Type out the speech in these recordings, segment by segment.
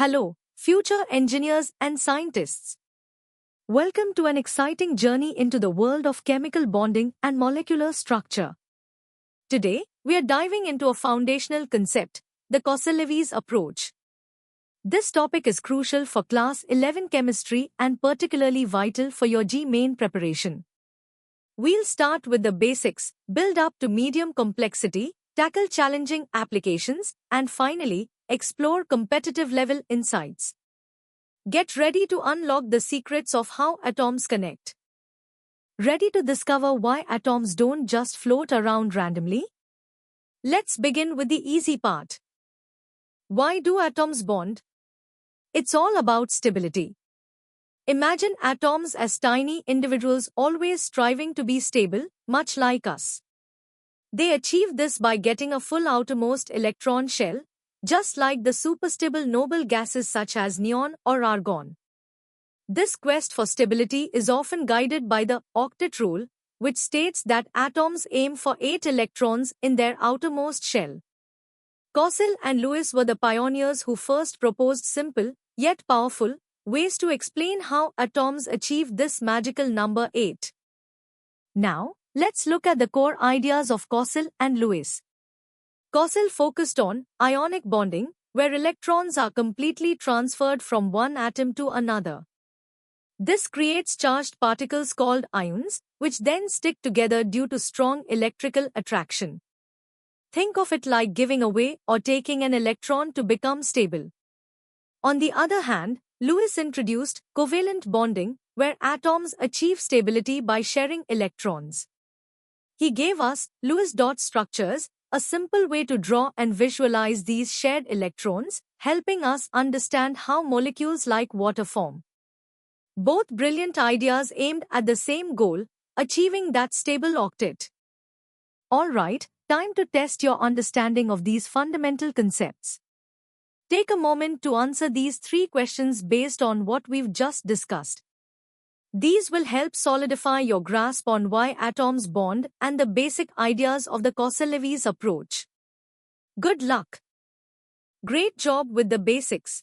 Hello, future engineers and scientists. Welcome to an exciting journey into the world of chemical bonding and molecular structure. Today, we are diving into a foundational concept, the Kossel-Lewis approach. This topic is crucial for Class 11 chemistry and particularly vital for your G-Main preparation. We'll start with the basics, build up to medium complexity, tackle challenging applications, and finally, explore competitive-level insights. Get ready to unlock the secrets of how atoms connect. Ready to discover why atoms don't just float around randomly? Let's begin with the easy part. Why do atoms bond? It's all about stability. Imagine atoms as tiny individuals always striving to be stable, much like us. They achieve this by getting a full outermost electron shell, just like the superstable noble gases such as neon or argon. This quest for stability is often guided by the octet rule, which states that atoms aim for 8 electrons in their outermost shell. Kossel and Lewis were the pioneers who first proposed simple, yet powerful, ways to explain how atoms achieve this magical number 8. Now, let's look at the core ideas of Kossel and Lewis. Kossel focused on ionic bonding, where electrons are completely transferred from one atom to another. This creates charged particles called ions, which then stick together due to strong electrical attraction. Think of it like giving away or taking an electron to become stable. On the other hand, Lewis introduced covalent bonding, where atoms achieve stability by sharing electrons. He gave us Lewis dot structures, a simple way to draw and visualize these shared electrons, helping us understand how molecules like water form. Both brilliant ideas aimed at the same goal, achieving that stable octet. Alright, time to test your understanding of these fundamental concepts. Take a moment to answer these 3 questions based on what we've just discussed. These will help solidify your grasp on why atoms bond and the basic ideas of the Kossel-Lewis approach. Good luck! Great job with the basics.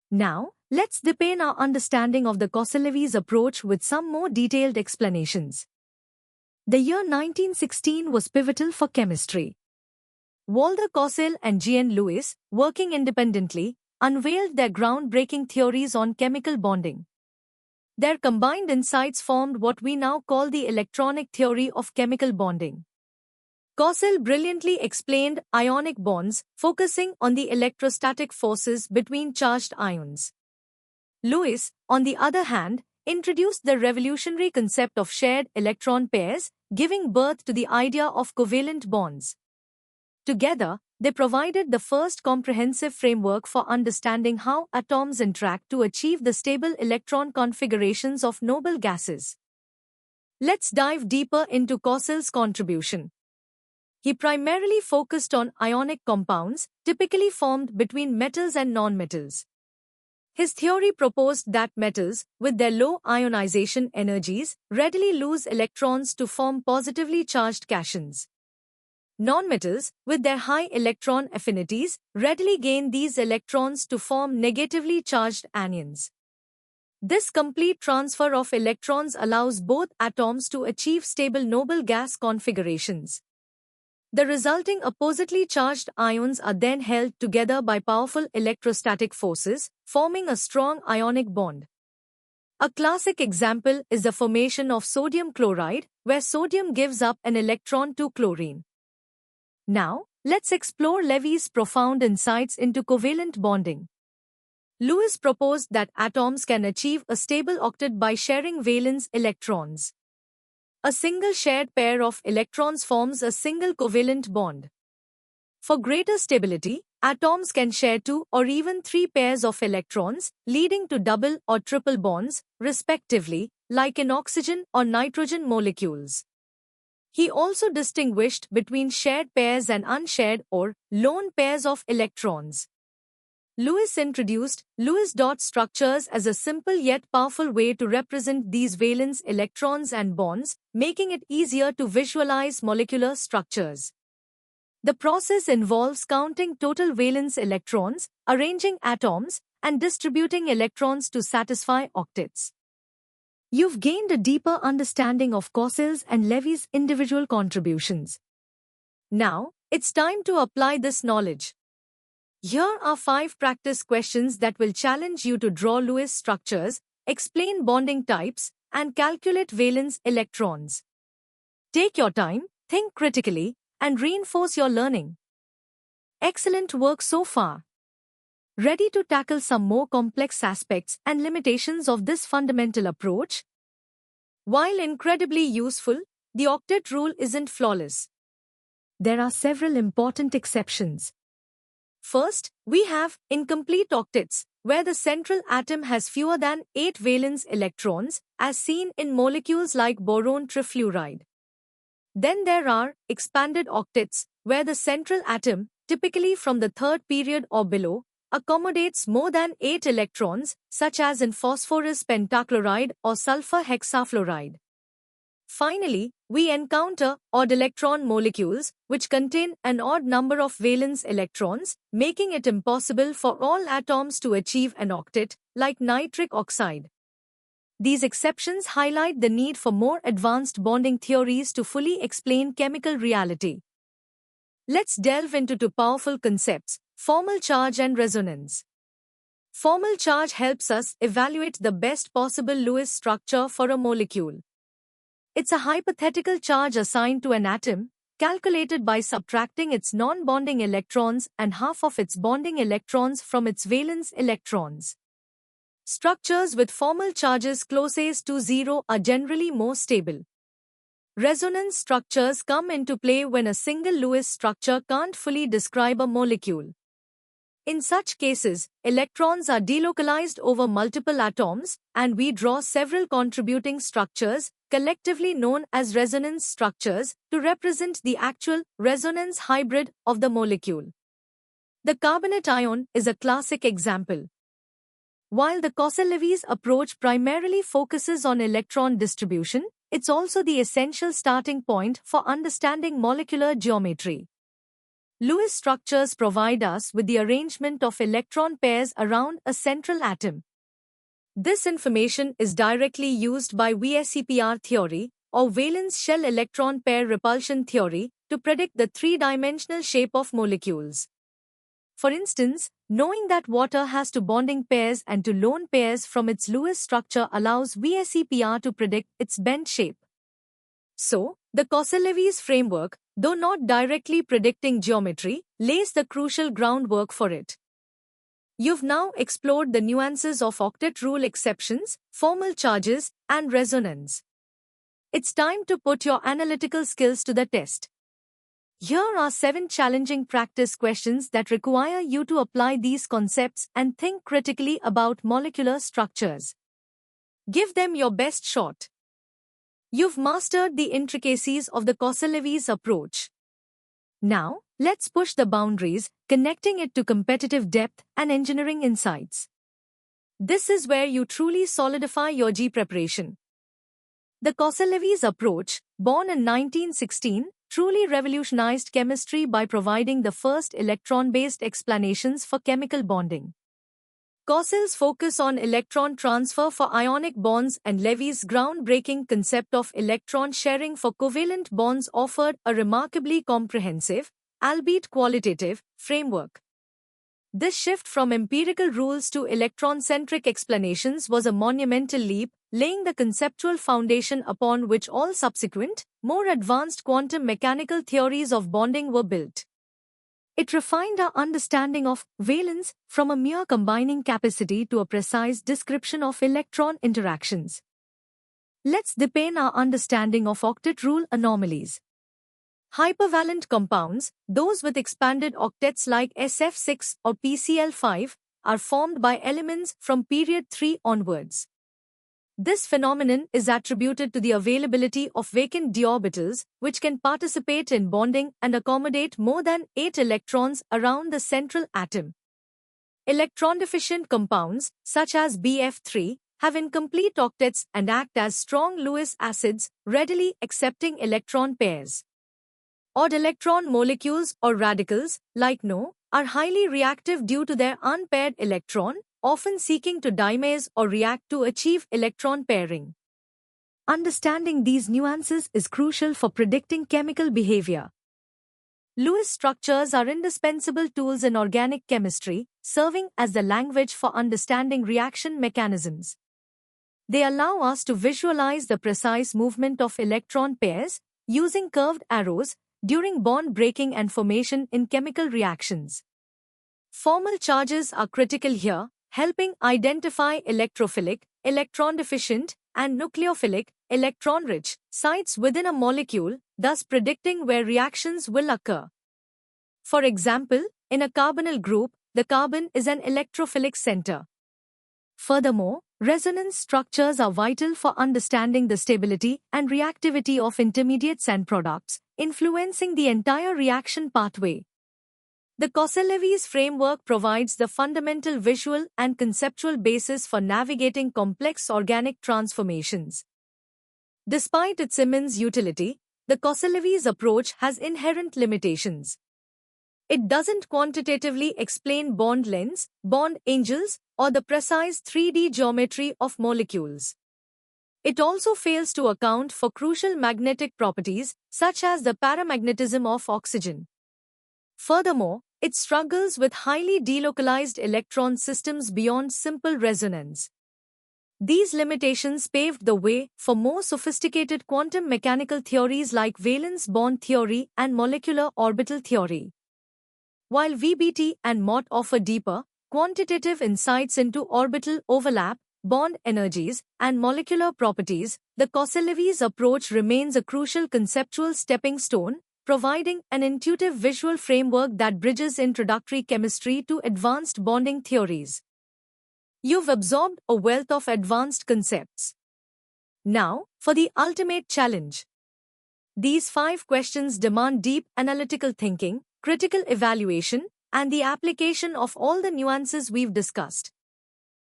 Now, let's deepen our understanding of the Kossel-Lewis approach with some more detailed explanations. The year 1916 was pivotal for chemistry. Walter Kossel and Jean Lewis, working independently, unveiled their groundbreaking theories on chemical bonding. Their combined insights formed what we now call the electronic theory of chemical bonding. Kossel brilliantly explained ionic bonds, focusing on the electrostatic forces between charged ions. Lewis, on the other hand, introduced the revolutionary concept of shared electron pairs, giving birth to the idea of covalent bonds. Together, they provided the first comprehensive framework for understanding how atoms interact to achieve the stable electron configurations of noble gases. Let's dive deeper into Kossel's contribution. He primarily focused on ionic compounds, typically formed between metals and nonmetals. His theory proposed that metals, with their low ionization energies, readily lose electrons to form positively charged cations. Nonmetals, with their high electron affinities, readily gain these electrons to form negatively charged anions. This complete transfer of electrons allows both atoms to achieve stable noble gas configurations. The resulting oppositely charged ions are then held together by powerful electrostatic forces, forming a strong ionic bond. A classic example is the formation of sodium chloride, where sodium gives up an electron to chlorine. Now, let's explore Lewis' profound insights into covalent bonding. Lewis proposed that atoms can achieve a stable octet by sharing valence electrons. A single shared pair of electrons forms a single covalent bond. For greater stability, atoms can share 2 or even 3 pairs of electrons, leading to double or triple bonds, respectively, like in oxygen or nitrogen molecules. He also distinguished between shared pairs and unshared or lone pairs of electrons. Lewis introduced Lewis dot structures as a simple yet powerful way to represent these valence electrons and bonds, making it easier to visualize molecular structures. The process involves counting total valence electrons, arranging atoms, and distributing electrons to satisfy octets. You've gained a deeper understanding of Cossell's and Levy's individual contributions. Now, it's time to apply this knowledge. Here are 5 practice questions that will challenge you to draw Lewis structures, explain bonding types, and calculate valence electrons. Take your time, think critically, and reinforce your learning. Excellent work so far. Ready to tackle some more complex aspects and limitations of this fundamental approach? While incredibly useful, the octet rule isn't flawless. There are several important exceptions. First, we have incomplete octets, where the central atom has fewer than 8 valence electrons, as seen in molecules like boron trifluoride. Then there are expanded octets, where the central atom, typically from the 3rd period or below, accommodates more than 8 electrons, such as in phosphorus pentachloride or sulfur hexafluoride. Finally, we encounter odd electron molecules, which contain an odd number of valence electrons, making it impossible for all atoms to achieve an octet, like nitric oxide. These exceptions highlight the need for more advanced bonding theories to fully explain chemical reality. Let's delve into 2 powerful concepts: formal charge and resonance. Formal charge helps us evaluate the best possible Lewis structure for a molecule. It's a hypothetical charge assigned to an atom, calculated by subtracting its non-bonding electrons and half of its bonding electrons from its valence electrons. Structures with formal charges closest to 0 are generally more stable. Resonance structures come into play when a single Lewis structure can't fully describe a molecule. In such cases, electrons are delocalized over multiple atoms, and we draw several contributing structures, collectively known as resonance structures, to represent the actual resonance hybrid of the molecule. The carbonate ion is a classic example. While the Cossell-Lewis approach primarily focuses on electron distribution, it's also the essential starting point for understanding molecular geometry. Lewis structures provide us with the arrangement of electron pairs around a central atom. This information is directly used by VSEPR theory, or valence shell electron pair repulsion theory, to predict the 3-dimensional shape of molecules. For instance, knowing that water has 2 bonding pairs and 2 lone pairs from its Lewis structure allows VSEPR to predict its bent shape. So, the Cossell-Lewis framework, though not directly predicting geometry, lays the crucial groundwork for it. You've now explored the nuances of octet rule exceptions, formal charges, and resonance. It's time to put your analytical skills to the test. Here are 7 challenging practice questions that require you to apply these concepts and think critically about molecular structures. Give them your best shot. You've mastered the intricacies of the Cossell-Lewis approach. Now, let's push the boundaries, connecting it to competitive depth and engineering insights. This is where you truly solidify your G preparation. The Cossell-Lewis approach, born in 1916, truly revolutionized chemistry by providing the first electron-based explanations for chemical bonding. Cossell's focus on electron transfer for ionic bonds and Levy's groundbreaking concept of electron sharing for covalent bonds offered a remarkably comprehensive, albeit qualitative, framework. This shift from empirical rules to electron-centric explanations was a monumental leap, laying the conceptual foundation upon which all subsequent, more advanced quantum mechanical theories of bonding were built. It refined our understanding of valence from a mere combining capacity to a precise description of electron interactions. Let's deepen our understanding of octet rule anomalies. Hypervalent compounds, those with expanded octets like SF6 or PCl5, are formed by elements from period 3 onwards. This phenomenon is attributed to the availability of vacant d orbitals, which can participate in bonding and accommodate more than 8 electrons around the central atom. Electron-deficient compounds, such as BF3, have incomplete octets and act as strong Lewis acids, readily accepting electron pairs. Odd electron molecules or radicals, like No, are highly reactive due to their unpaired electron, often seeking to dimease or react to achieve electron pairing. Understanding these nuances is crucial for predicting chemical behavior. Lewis structures are indispensable tools in organic chemistry, serving as the language for understanding reaction mechanisms. They allow us to visualize the precise movement of electron pairs using curved arrows during bond breaking and formation in chemical reactions. Formal charges are critical here, helping identify electrophilic, electron-deficient, and nucleophilic, electron-rich sites within a molecule, thus predicting where reactions will occur. For example, in a carbonyl group, the carbon is an electrophilic center. Furthermore, resonance structures are vital for understanding the stability and reactivity of intermediates and products, influencing the entire reaction pathway. The Kossel-Lewis framework provides the fundamental visual and conceptual basis for navigating complex organic transformations. Despite its immense utility, the Kossel-Lewis approach has inherent limitations. It doesn't quantitatively explain bond lengths, bond angles, or the precise 3D geometry of molecules. It also fails to account for crucial magnetic properties, such as the paramagnetism of oxygen. Furthermore, it struggles with highly delocalized electron systems beyond simple resonance. These limitations paved the way for more sophisticated quantum mechanical theories like valence bond theory and molecular orbital theory. While VBT and MOT offer deeper, quantitative insights into orbital overlap, bond energies, and molecular properties, the Kossel-Lewis approach remains a crucial conceptual stepping stone, providing an intuitive visual framework that bridges introductory chemistry to advanced bonding theories. You've absorbed a wealth of advanced concepts. Now, for the ultimate challenge. These 5 questions demand deep analytical thinking, critical evaluation, and the application of all the nuances we've discussed.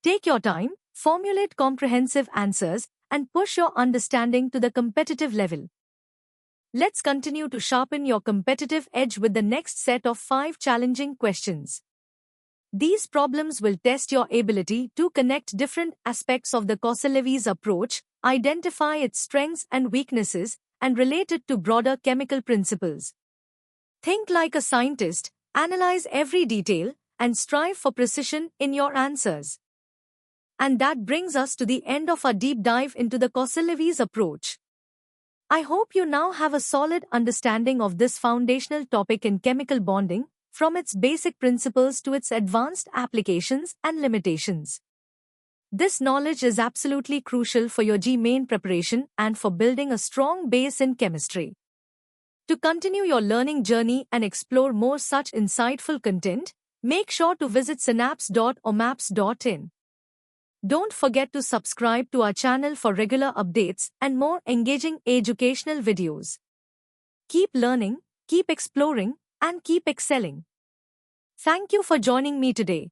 Take your time, formulate comprehensive answers, and push your understanding to the competitive level. Let's continue to sharpen your competitive edge with the next set of 5 challenging questions. These problems will test your ability to connect different aspects of the Kossel-Lewis approach, identify its strengths and weaknesses, and relate it to broader chemical principles. Think like a scientist, analyze every detail, and strive for precision in your answers. And that brings us to the end of our deep dive into the Kossel-Lewis approach. I hope you now have a solid understanding of this foundational topic in chemical bonding, from its basic principles to its advanced applications and limitations. This knowledge is absolutely crucial for your GMAIN preparation and for building a strong base in chemistry. To continue your learning journey and explore more such insightful content, make sure to visit synapse.omaps.in. Don't forget to subscribe to our channel for regular updates and more engaging educational videos. Keep learning, keep exploring, and keep excelling. Thank you for joining me today.